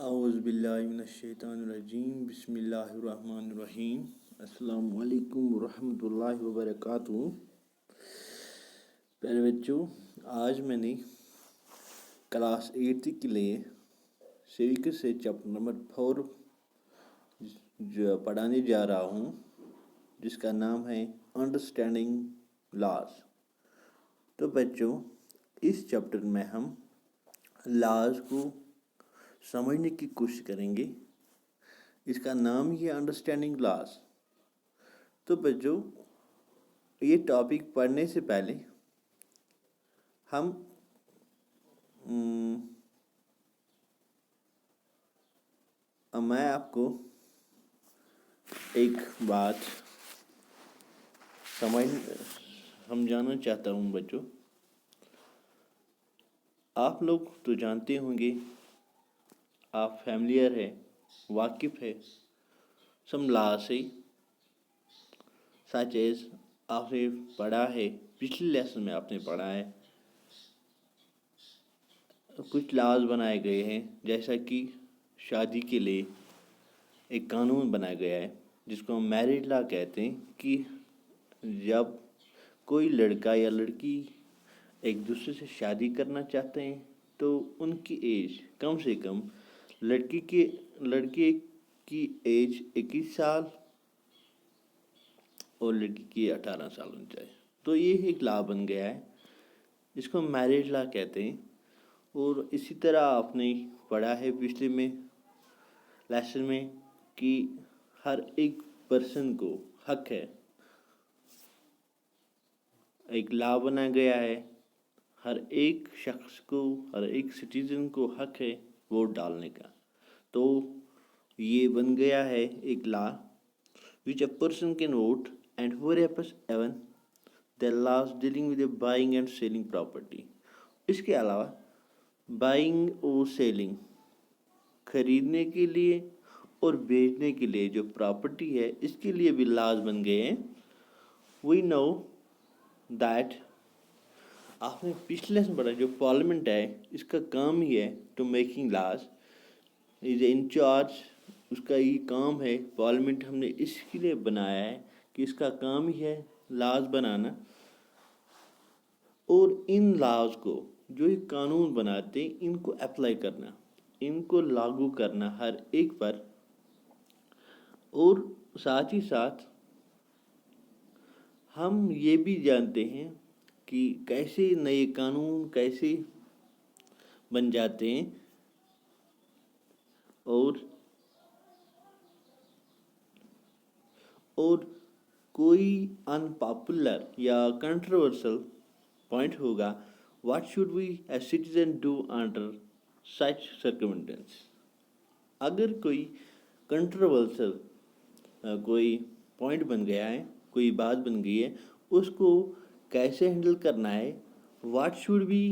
اعوذ باللہ من الشیطان الرجیم بسم اللہ الرحمن الرحیم السلام علیکم ورحمۃ اللہ وبرکاتہ۔ پیارے بچوں، آج میں نے کلاس 8 کے لیے سیوکس سے چیپٹر نمبر 4 جو پڑھانے جا رہا ہوں، جس کا نام ہے انڈرسٹینڈنگ لاز۔ تو بچوں، اس چیپٹر میں ہم لاز کو سمجھنے کی کوشش کریں گے۔ اس کا نام ہی ہے انڈرسٹینڈنگ لاز۔ تو بچوں، یہ ٹاپک پڑھنے سے پہلے میں آپ کو ایک بات سمجھانا چاہتا ہوں۔ بچوں، آپ لوگ تو جانتے ہوں گے، آپ فیملیئر ہے، واقف ہے سم لا سے، سچ ایز آپ نے پڑھا ہے، پچھلے لیسن میں آپ نے پڑھا ہے، کچھ لاز بنائے گئے ہیں، جیسا کہ شادی کے لیے ایک قانون بنایا گیا ہے جس کو ہم میرج لا کہتے ہیں، کہ جب کوئی لڑکا یا لڑکی ایک دوسرے سے شادی کرنا چاہتے ہیں تو ان کی ایج کم سے کم لڑکے کی ایج 21 سال اور لڑکی کی 18 سال ہونی چاہیے۔ تو یہ ایک لا بن گیا ہے جس کو ہم میرج لا کہتے ہیں۔ اور اسی طرح آپ نے پڑھا ہے پچھلے لیسن میں کہ ہر ایک پرسن کو حق ہے، ایک لا بنا گیا ہے، ہر ایک شخص کو، ہر ایک سٹیزن کو حق ہے ووٹ ڈالنے کا۔ تو یہ بن گیا ہے ایک لا which a person can vote and wherever even the laws dealing with the buying and selling property۔ اس کے علاوہ بائنگ اور سیلنگ، خریدنے کے لیے اور بیچنے کے لیے جو پراپرٹی ہے، اس کے لیے بھی لاز بن گئے ہیں۔ We know that آپ نے پچھلے لیسن پڑھا، جو پارلیمنٹ ہے اس کا کام ہی ہے to making laws, is in charge, اس کا یہ کام ہے۔ پارلیمنٹ ہم نے اس کے لیے بنایا ہے کہ اس کا کام ہی ہے لاز بنانا، اور ان لاز کو جو یہ قانون بناتے ہیں ان کو اپلائی کرنا، ان کو لاگو کرنا ہر ایک پر، اور ساتھ ہی ساتھ ہم یہ بھی جانتے ہیں کہ کیسے نئے قانون کیسے بن جاتے ہیں، اور کوئی ان پاپولر یا کنٹروورسل پوائنٹ ہوگا، what should we as citizen do under such circumstance. اگر کوئی کنٹروورسل کوئی پوائنٹ بن گیا ہے، کوئی بات بن گئی ہے، اس کو کیسے ہینڈل کرنا ہے، what should be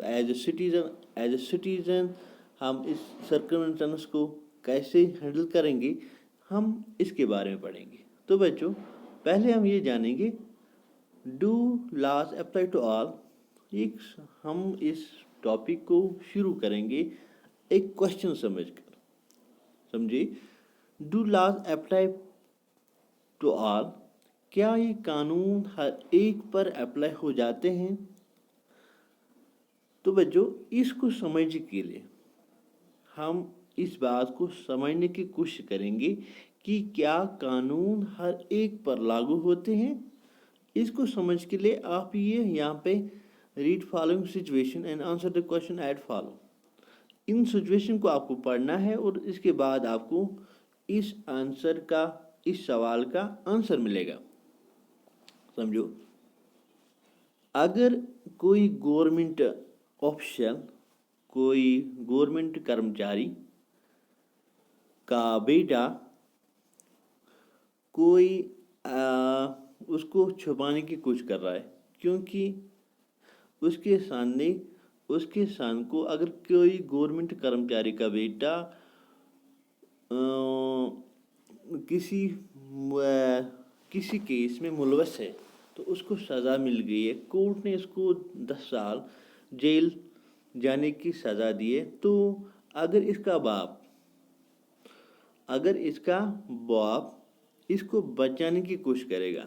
as a citizen ہم اس سرکمسٹینس کو کیسے ہینڈل کریں گے، ہم اس کے بارے میں پڑھیں گے۔ تو بچوں، پہلے ہم یہ جانیں گے do laws apply to all. ہم اس ٹاپک کو شروع کریں گے ایک کوشچن سمجھ کر۔ سمجھے، do laws apply to all, کیا یہ قانون ہر ایک پر اپلائی ہو جاتے ہیں؟ تو بچوں، اس کو سمجھنے کے لیے ہم اس بات کو سمجھنے کی کوشش کریں گے کہ کیا قانون ہر ایک پر لاگو ہوتے ہیں۔ اس کو سمجھ کے لیے آپ یہاں پہ read following situation and answer the question at follow, ان سچویشن کو آپ کو پڑھنا ہے، اور اس کے بعد آپ کو اس سوال کا آنسر ملے گا۔ سمجھو، اگر کوئی گورنمنٹ آفیشل، کوئی گورنمنٹ کرمچاری کا بیٹا کوئی اس کو چھپانے کی کوشش کر رہا ہے، کیونکہ اس کے سامنے کو اگر کوئی گورنمنٹ کرمچاری کا بیٹا کسی کیس میں ملوث ہے تو اس کو سزا مل گئی ہے، کورٹ نے اس کو 10 سال جیل جانے کی سزا دی ہے، تو اگر اس کا باپ اس کو بچانے کی کوشش کرے گا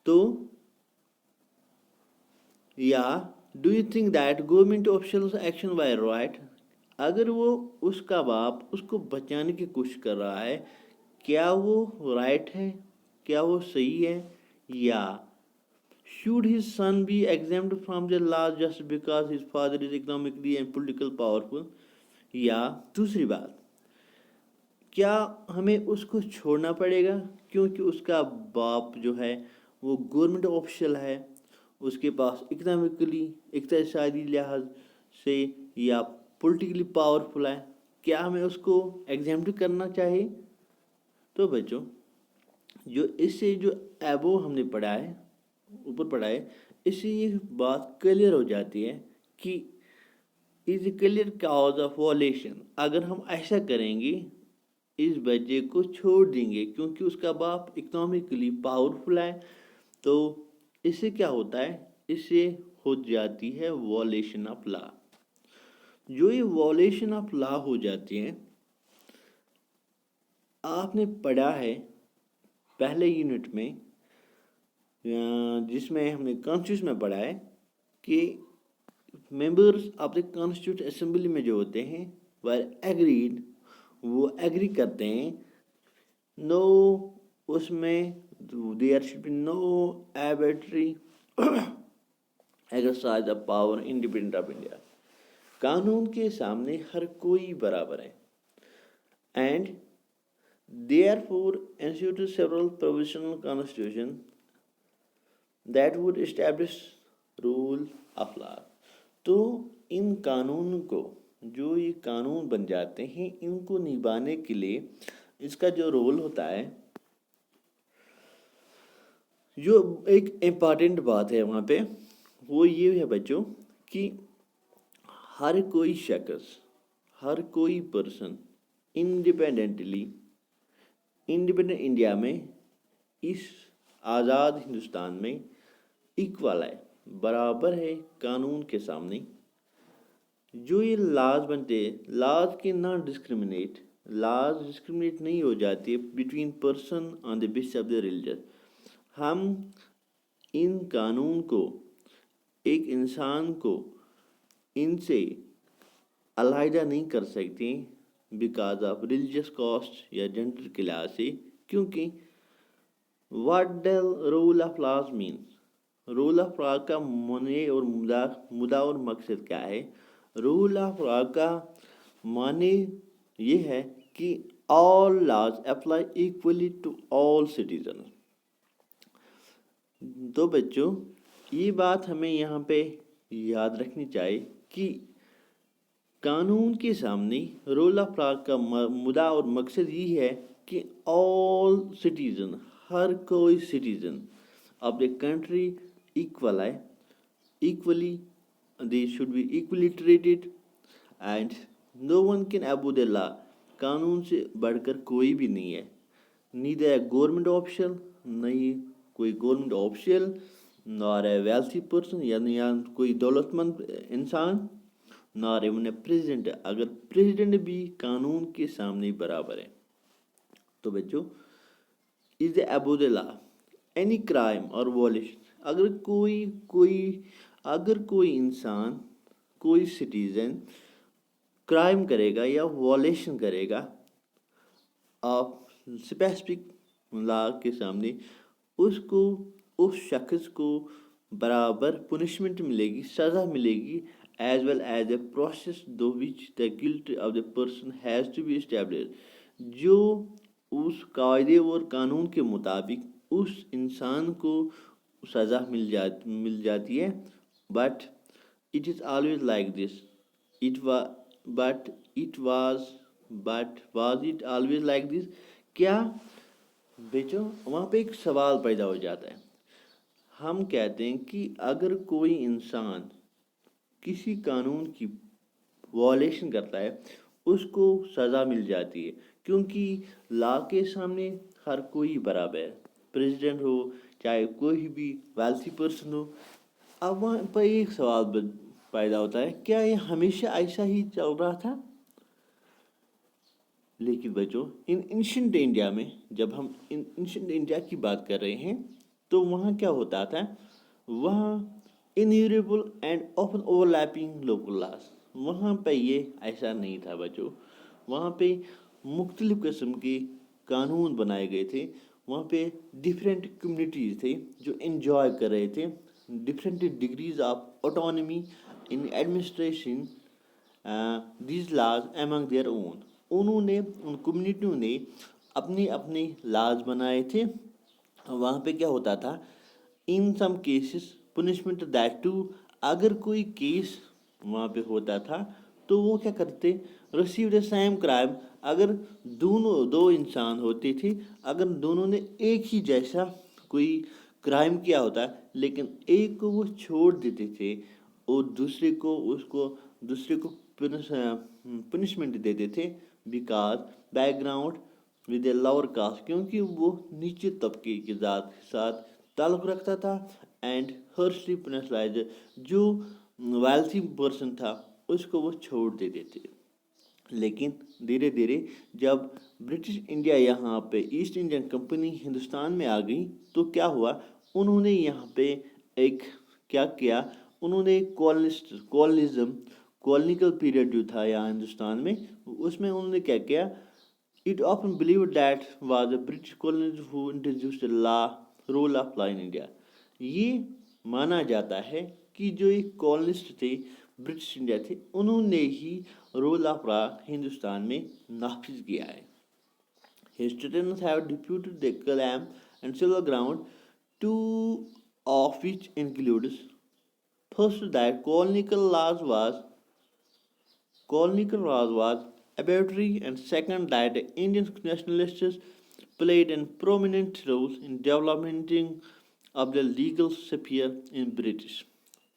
تو یا do you think that government officials action why right? اگر وہ اس کا باپ اس کو بچانے کی کوشش کر رہا ہے، کیا وہ رائٹ ہے، کیا وہ صحیح ہے؟ یا should his son be exempt from the law just because his father is economically and politically powerful؟ یا دوسری بات، کیا ہمیں اس کو چھوڑنا پڑے گا کیونکہ اس کا باپ جو ہے وہ گورنمنٹ آفیشل ہے، اس کے پاس اکنامکلی اقتصادی لحاظ سے یا پولیٹیکلی پاورفل ہے، کیا ہمیں اس کو ایگزیمپٹ کرنا چاہیے؟ تو بچوں، جو اس سے جو ایبو ہم نے پڑھا ہے، اوپر پڑھا ہے، اس سے یہ بات کلیئر ہو جاتی ہے کہ is a clear cause of violation. اگر ہم ایسا کریں گے، اس بچے کو چھوڑ دیں گے کیونکہ اس کا باپ اکنامکلی پاورفل ہے، تو اس سے کیا ہوتا ہے؟ اس سے ہو جاتی ہے وائلیشن آف لا۔ جو یہ وائلیشن آف لا ہو جاتی ہے، آپ نے پڑھا ہے پہلے یونٹ میں، جس میں ہم نے کانسٹیٹیوشن میں پڑھا ہے کہ members of the constituted assembly میں جو ہوتے ہیں وہ ایگری کرتے ہیں، نو اس میں there should be no arbitrary exercise of power independent of India. قانون کے سامنے ہر کوئی برابر ہے، and therefore instituted several provisional constitution that would establish rule of law۔ تو ان قانون کو، جو یہ قانون بن جاتے ہیں، ان کو نبھانے کے لیے اس کا جو رول ہوتا ہے، جو ایک امپارٹنٹ بات ہے وہاں پہ، وہ یہ ہے بچوں کہ ہر کوئی شخص، ہر کوئی پرسن انڈیپینڈنٹ انڈیا میں، اس آزاد ہندوستان میں ایکول ہے، برابر ہے قانون کے سامنے۔ جو یہ لاز بنتے ہیں، لاز کے نان ڈسکریمنیٹ نہیں ہو جاتی between person on the basis of the religion. ہم ان قانون کو ایک انسان کو ان سے علیحدہ نہیں کر سکتے بیکاز آف ریلیجس کاسٹ یا جینڈر کے لحاظ سے، کیونکہ what does rule of laws means? Rule of law کا معنی اور مدعا اور مقصد کیا ہے؟ رول آف لا کا معنی یہ ہے کہ all laws apply equally to all citizen. تو بچوں، یہ بات ہمیں یہاں پہ یاد رکھنی چاہیے کہ قانون کے سامنے رول آف لا کا مدعا اور مقصد یہ ہے کہ آل سٹیزن، ہر کوئی citizen of the country equal ہے، equally they should be equally treated and no one can above the law. قانون سے بڑھ کر کوئی بھی نہیں ہے، نیدر اے گورنمنٹ آفیشل، نہیں کوئی گورنمنٹ آفیشل، نار اے ویلتھی پرسن، یعنی کوئی دولت مند انسان، نار ایون اے پریزیڈنٹ۔ اگر پریزیڈنٹ بھی قانون کے سامنے برابر ہے۔ تو بچوں، از اے ابو دا لا اینی کرائم اور وائلیشن، اگر کوئی انسان، کوئی سٹیزن کرائم کرے گا یا وائلیشن کرے گا آف اسپیسیفک لا کے سامنے، اس شخص کو برابر پنشمنٹ ملے گی، سزا ملے گی، as well as a process through which the guilt of the person has to be established۔ جو اس قاعدے اور قانون کے مطابق اس انسان کو سزا مل جاتی ہے۔ but it is always like this، was it always like this؟ کیا بیچو وہاں پہ ایک سوال پیدا ہو جاتا ہے۔ ہم کہتے ہیں کہ اگر کوئی انسان کسی قانون کی وائلیشن کرتا ہے، اس کو سزا مل جاتی ہے، کیونکہ لا کے سامنے ہر کوئی برابر ہے، پریزیڈنٹ ہو چاہے کوئی بھی ویلتھی پرسن ہو۔ اب وہاں پر ایک سوال پیدا ہوتا ہے. کیا یہ ہمیشہ ایسا ہی چل رہا تھا؟ لیکن بچوں انشنٹ انڈیا میں جب ہم انشنٹ انڈیا کی بات کر رہے ہیں تو وہاں کیا ہوتا تھا؟ وہاں innumerable and open overlapping local laws. وہاں پہ یہ ایسا نہیں تھا بچوں. وہاں پہ مختلف قسم کے قانون بنائے گئے تھے. وہاں پہ ڈفرینٹ کمیونٹیز تھے جو انجوائے کر رہے تھے different degrees of autonomy in administration these laws among their own. انہوں نے ان کمیونٹیوں نے اپنے اپنے لاز بنائے تھے. وہاں پہ کیا ہوتا تھا؟ In some cases punishment that too. اگر کوئی کیس وہاں پہ ہوتا تھا تو وہ کیا کرتے؟ Receive the same crime. اگر دو انسان ہوتے تھے, اگر دونوں نے ایک ہی جیسا کوئی کرائم کیا ہوتا لیکن ایک کو وہ چھوڑ دیتے تھے اور دوسرے کو پنشمنٹ دیتے تھے because background with a lower caste, کیونکہ وہ نیچے طبقے کی ذات کے ساتھ تعلق رکھتا تھا. اینڈ ہرشلی پنشلائز جو ویلتھی پرسن تھا اس کو وہ چھوڑ دیتے تھے. لیکن دھیرے دھیرے جب برٹش انڈیا یہاں پہ ایسٹ انڈین کمپنی ہندوستان میں آ گئی تو کیا ہوا؟ انہوں نے یہاں پہ ایک کیا کیا؟ انہوں نے کولونزم کولونیکل پیریڈ جو تھا یہاں ہندوستان میں, اس میں انہوں نے کیا کیا؟ It often believed that was a British colonist who introduced rule of law in India. یہ مانا جاتا ہے کہ جو ایک کولونسٹ تھے برٹش انڈیا تھے انہوں نے ہی رول آف لا ہندوستان میں نافذ کیا ہے. Historians have disputed the claim and several grounds, two of which includes first that colonial laws was arbitrary, and second that the Indian nationalists played a prominent role in developing of the legal sphere in British.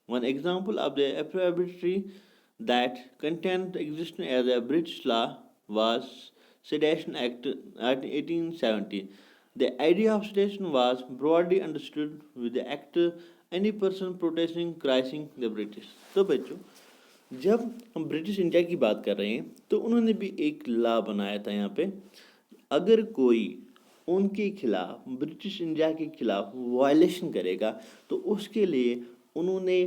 One example of the arbitrary that content existed as a British law was Sedition Act 1870. The idea of sedition was broadly understood with the act any person protesting criticizing the British. تو بچوں جب ہم British India کی بات کر رہے ہیں تو انہوں نے بھی ایک لا بنایا تھا یہاں پہ. اگر کوئی ان کے خلاف برٹش انڈیا کے خلاف وائلیشن کرے گا تو اس کے لیے انہوں نے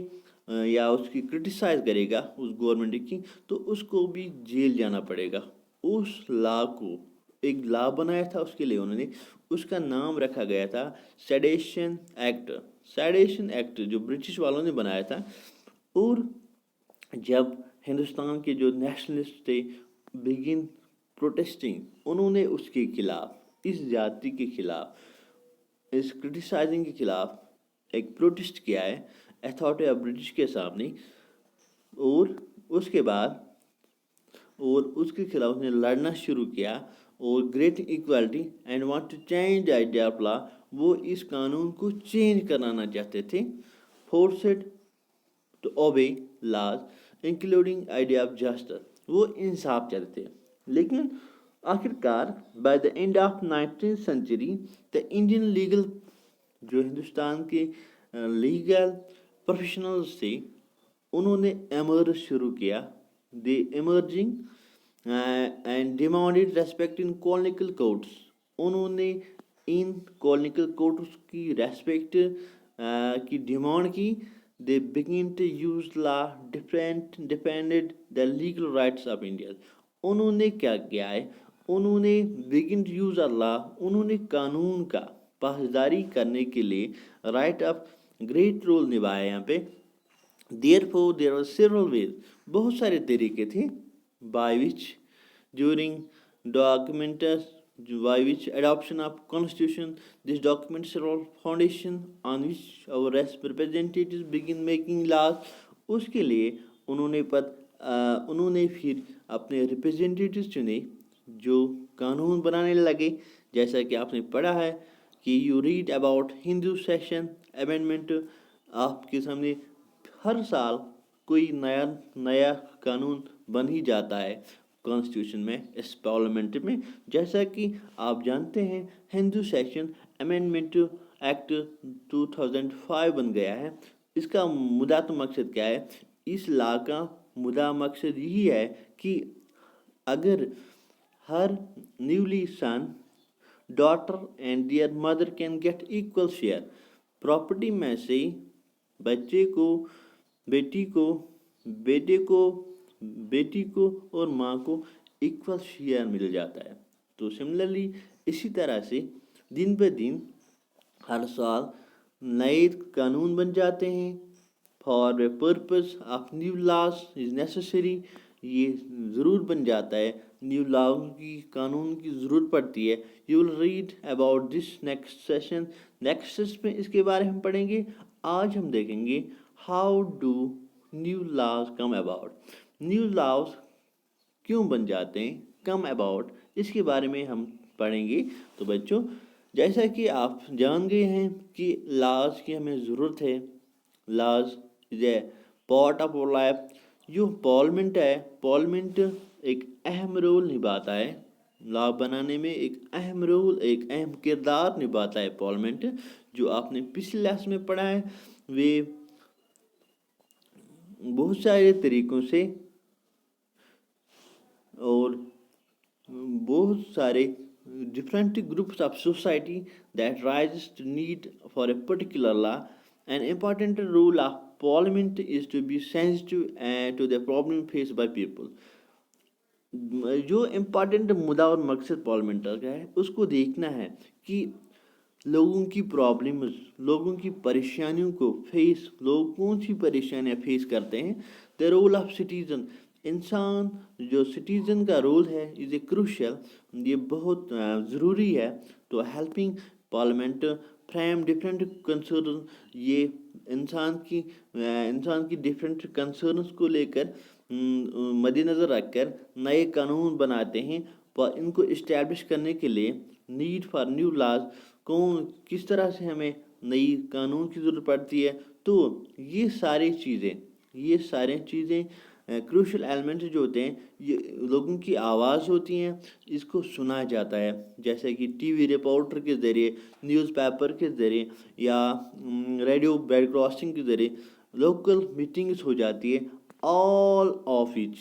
یا اس کی کرٹیسائز کرے گا اس گورنمنٹ کی تو اس کو بھی جیل جانا پڑے گا. اس لا کو ایک لا بنایا تھا, اس کے لیے انہوں نے اس کا نام رکھا گیا تھا سیڈیشن ایکٹ. سیڈیشن ایکٹ جو برٹش والوں نے بنایا تھا. اور جب ہندوستان کے جو نیشنلسٹ تھے بگن پروٹیسٹنگ, انہوں نے اس کے خلاف, اس جاتی کے خلاف, اس کرٹیسائزنگ کے خلاف ایک پروٹیسٹ کیا ہے اتھارٹی آف برٹش کے سامنے. اور اس کے بعد اس کے خلاف نے لڑنا شروع کیا اور great equality and want to change idea of law. وہ اس قانون کو چینج کرانا چاہتے تھے. Forced to obey laws including idea of justice. وہ انصاف چاہتے تھے. لیکن آخر کار by the end of 19th century the Indian legal جو ہندوستان کے لیگل پروفیشنلز تھے انہوں نے ایمرج شروع کیا. They emerging and demanded respect in colonial courts. انہوں نے ان کولونیکل کورٹس کی ریسپیکٹ کی ڈیمانڈ کی. They began to use law defended the legal rights of India. انہوں نے کیا کیا ہے؟ انہوں نے بگن ٹو یوز لا, انہوں نے قانون کا پاسداری کرنے کے لیے رائٹ آف گریٹ رول نبھایا یہاں پہ. Therefore, there were several ways. بہت سارے طریقے تھے by which during adoption of constitution, this document several foundation on which our representatives begin making laws. اس کے لیے انہوں نے پھر اپنے ریپرزینٹیٹیوز چنے جو قانون بنانے لگے. جیسا کہ آپ نے پڑھا ہے کہ you read about Hindu session amendment. آپ کے سامنے ہر سال کوئی نیا قانون بن ہی جاتا ہے کانسٹیٹیوشن میں, اس پارلیمنٹ میں. جیسا کہ آپ جانتے ہیں ہندو سیشن امینڈمنٹ ایکٹ 2005 بن گیا ہے. اس کا مدعا مقصد کیا ہے؟ اس لا کا مدعا مقصد یہی ہے کہ اگر ہر newly son daughter and their mother can get equal share, property میں سے بچے کو، بیٹی کو، بیٹے کو، بیٹی کو اور ماں کو ایکول شیئر مل جاتا ہے. تو سملرلی اسی طرح سے دن بہ دن ہر سال نئے قانون بن جاتے ہیں. For the purpose of new laws is necessary, یہ ضرور بن جاتا ہے، نیو لاؤ کی، قانون کی ضرورت پڑتی ہے. You will read about this next session. Next session میں اس کے بارے میں ہم پڑھیں گے. آج ہم دیکھیں گے how do new laws come about. New laws کیوں بن جاتے ہیں، کم اباؤٹ، اس کے بارے میں ہم پڑھیں گے. تو بچوں جیسا کہ آپ جان گئے ہیں کہ لاز کی ہمیں ضرورت ہے. Laws is a part of اور لائف. جو پارلیمنٹ ہے، پارلیمنٹ ایک اہم رول نبھاتا ہے لا بنانے میں، ایک اہم رول، ایک اہم کردار نبھاتا ہے پارلیمنٹ. جو آپ نے پچھلے لیسن میں پڑھا ہے وہ بہت سارے طریقوں سے اور بہت سارے different groups of society that rises to need for a particular law. An important role of parliament is to be sensitive to the problem faced by people. جو امپارٹنٹ مدعا اور مقصد پارلیمنٹر کا ہے اس کو دیکھنا ہے کہ لوگوں کی پرابلمز، لوگوں کی پریشانیوں کو فیس، لوگ کون سی پریشانیاں فیس کرتے ہیں. دا رول آف سٹیزن، انسان جو سٹیزن کا رول ہے از اے کروشل، یہ بہت ضروری ہے. تو helping parliament frame different concern, یہ انسان کی ڈفرینٹ کنسرنس کو لے کر مد نظر رکھ کر نئے قانون بناتے ہیں. ان کو اسٹیبلش کرنے کے لیے نیڈ فار نیو لاز، کس طرح سے ہمیں نئی قانون کی ضرورت پڑتی ہے. تو یہ ساری چیزیں کروشل ایلیمنٹ جو ہوتے ہیں، یہ لوگوں کی آواز ہوتی ہیں، اس کو سنا جاتا ہے جیسے کہ ٹی وی رپورٹر کے ذریعے، نیوز پیپر کے ذریعے یا ریڈیو بیڈ کراسنگ کے ذریعے لوکل میٹنگز ہو جاتی ہے. آل آف ایچ،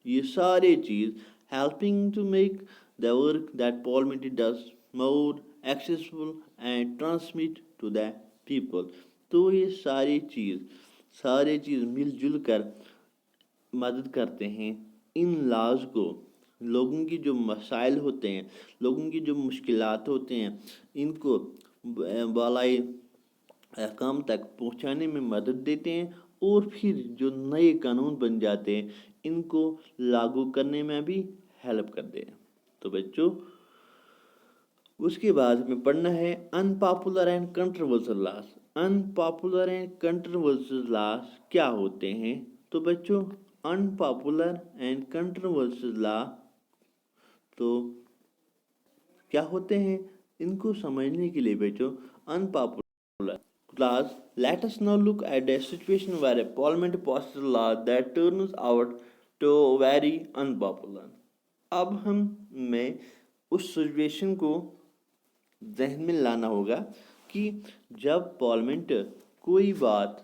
یہ سارے چیز helping to make the work that parliament does more accessible and transmit to the people. تو یہ ساری چیز مل جل کر مدد کرتے ہیں ان لاز کو، لوگوں کی جو مسائل ہوتے ہیں، لوگوں کی جو مشکلات ہوتے ہیں، ان کو بالائے احکام تک پہنچانے میں مدد دیتے ہیں. اور پھر جو نئے قانون بن جاتے ہیں ان کو لاگو کرنے میں بھی ہیلپ کرتے ہیں. تو بچوں اس کے بعد ہمیں پڑھنا ہے ان پاپولر اینڈ کنٹروورسل لاز. ان پاپولر اینڈ کنٹروورسل لاز کیا ہوتے ہیں؟ تو بچوں ان پاپولر اینڈ کنٹروورسل لا تو کیا ہوتے ہیں، ان کو سمجھنے کے لیے بچوں ان popular laws, let us now look at a situation where a parliament passes a law that turns out to very unpopular. اب ہمیں اس سچویشن کو ذہن میں لانا ہوگا کہ جب پارلیمنٹ کوئی بات